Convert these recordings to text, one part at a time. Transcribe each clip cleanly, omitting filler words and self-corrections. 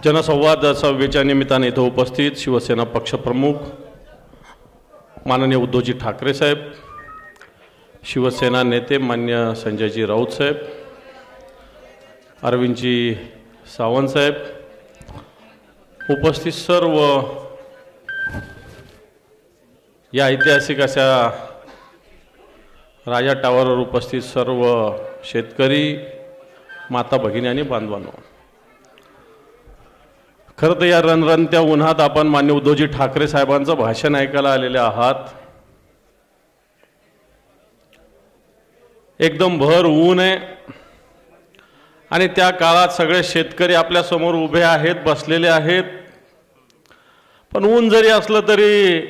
जनसंवाद सभेच्या निमित्ताने इथं उपस्थित शिवसेना पक्षप्रमुख माननीय उद्धवजी ठाकरे साहेब, शिवसेना नेते मान्य संजयजी राऊत साहेब, अरविंदजी सावंत साहेब, उपस्थित सर्व या ऐतिहासिक अशा राजा टावरवर उपस्थित सर्व शेतकरी माता भगिनी आणि बांधवांनो, खरं तर या रणरणत्या उन्हात आपण मान्य उद्धवजी ठाकरे साहेबांचं भाषण ऐकायला आलेले आहात। एकदम भर ऊन आहे आणि त्या काळात सगळे शेतकरी आपल्या समोर उभे आहेत, बसलेले आहेत। पण ऊन जरी असलं तरी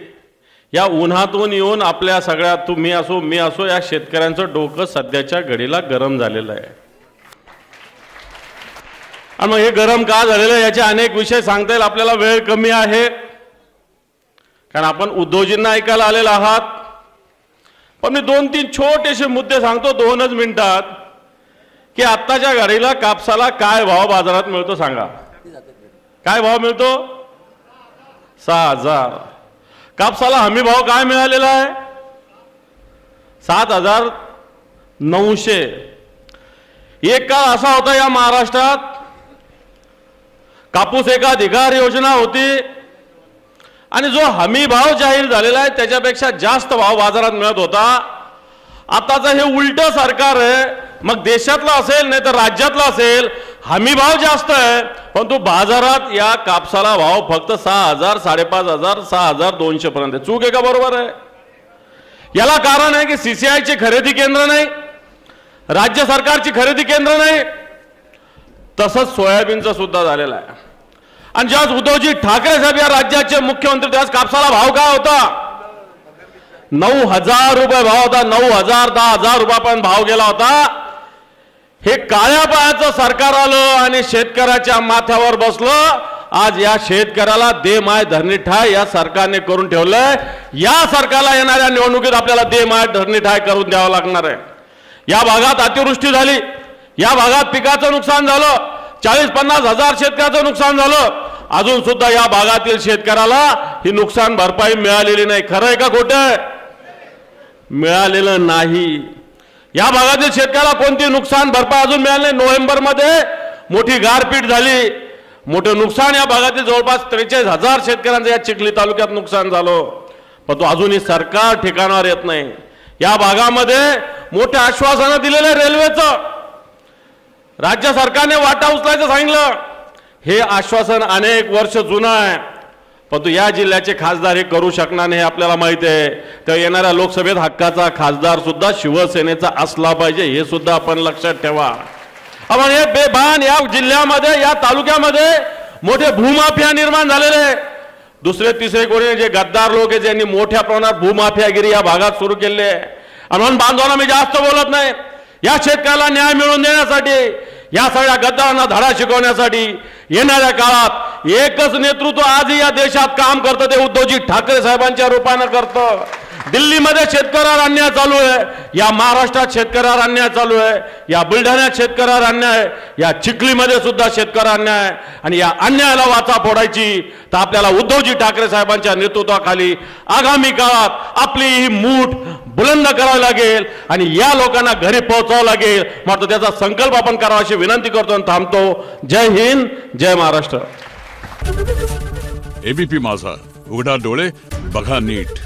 या उन्हातून येऊन आपल्या सगळ्या तुम्ही असो मी असो या शेतकऱ्यांचं डोकं सध्याच्या घडीला गरम झालेलं आहे। आणि मग हे गरम का झालेलं आहे याचे अनेक विषय सांगता येईल, आपल्याला वेळ कमी आहे कारण आपण उद्धवजींना ऐकायला आलेले आहात। पण मी 2-3 छोटेसे मुद्दे सांगतो 2च मिनिटात की आत्ताच्या घडीला कापसाला काय भाव बाजारात मिळतो सांगा। काय भाव मिळतो? 6000। कापसाला हमी भाव काय मिळालेला आहे? 7900। एक काळ असा होता या महाराष्ट्रात, कापूस एकाधिकार योजना होती आणि जो हमी भाव जाहीर झालेला आहे त्याच्यापेक्षा जास्त भाव बाजारात मिळत होता। आताचं हे उलट सरकार आहे, मग देशातला असेल नाही तर राज्यातला असेल, हमी भाव जास्त आहे परंतु बाजारात या कापसाला भाव फक्त 6000, 5500, 6200 पर्यंत। चूक आहे का बरोबर आहे? याला कारण आहे की सीसीआयची खरेदी केंद्र नाही, राज्य सरकारची खरेदी केंद्र नाही, तसंच सोयाबीनचं सुद्धा झालेलं आहे। आणि ज्यावेळेस उद्धवजी ठाकरे साहेब या राज्याचे मुख्यमंत्री त्यावेळेस कापसाला भाव काय होता? 9000 रुपये भाव होता। 9000, 10000 रुपयापर्यंत भाव गेला होता। हे काळ्या पायाचं सरकार आलं आणि शेतकऱ्याच्या माथ्यावर बसलं। आज या शेतकऱ्याला दे माय धरणी ठाय या सरकारने करून ठेवलंय। या सरकारला येणाऱ्या निवडणुकीत आपल्याला दे माय धरणी ठाय करून द्यावं लागणार आहे। या भागात अतिवृष्टी झाली, या भागात पिकाचं नुकसान झालं, 40-50 हजार शेतकऱ्याचं नुकसान झालं। अजून सुद्धा या भागातील शेतकऱ्याला ही नुकसान भरपाई मिळालेली नाही। खरं आहे का खोटं आहे? मिळालेलं नाही। या भागातील शेतकऱ्याला कोणती नुकसान भरपाई अजून मिळाली नाही। नोव्हेंबरमध्ये मोठी गारपीट झाली, मोठं नुकसान या भागातील जवळपास 43,000 शेतकऱ्यांचं या चिखली तालुक्यात नुकसान झालं, पण तो अजूनही सरकार ठिकाणावर येत नाही। या भागामध्ये मोठ्या आश्वासनं दिलेले रेल्वेचं, राज्य सरकारने वाटा उचलायचं सांगितलं, हे आश्वासन अनेक वर्ष जुनं आहे परंतु या जिल्ह्याचे खासदार हे करू शकणार नाही हे आपल्याला माहिती आहे। तर येणाऱ्या लोकसभेत हक्काचा खासदार सुद्धा शिवसेनेचा असला पाहिजे हे सुद्धा आपण लक्षात ठेवा। आपण हे बेभान या जिल्ह्यामध्ये या तालुक्यामध्ये मोठे भूमाफिया निर्माण झालेले, दुसरे तिसरे कोणी जे गद्दार लोक आहेत ज्यांनी मोठ्या प्रमाणात भूमाफियागिरी या भागात सुरू केली आहे। म्हणून बांधवांना मी जास्त बोलत नाही। या शेतकऱ्याला न्याय मिळवून देण्यासाठी, या सगळ्या गद्दारांना धडा शिकवण्यासाठी येणाऱ्या काळात एकच नेतृत्व आजही या देशात काम करतं, ते उद्धवजी ठाकरे साहेबांच्या रूपानं करतं। दिल्लीमध्ये शेतकऱ्यावर अन्याय चालू आहे, या महाराष्ट्रात शेतकऱ्यावर अन्याय चालू आहे, या बुलढाण्यात शेतकऱ्यावर अन्याय आहे, या चिखलीमध्ये सुद्धा शेतकऱ्यावर अन्याय आहे। आणि या अन्यायाला वाचा फोडायची तर आपल्याला उद्धवजी ठाकरे साहेबांच्या नेतृत्वाखाली आगामी काळात आपली ही मूठ बुलंद करावी लागेल आणि या लोकांना घरी पोहोचावं लागेल। मात्र त्याचा संकल्प आपण करावा अशी विनंती करतो आणि थांबतो। जय हिंद, जय महाराष्ट्र। एबीपी माझा, उघडा डोळे बघा नीट।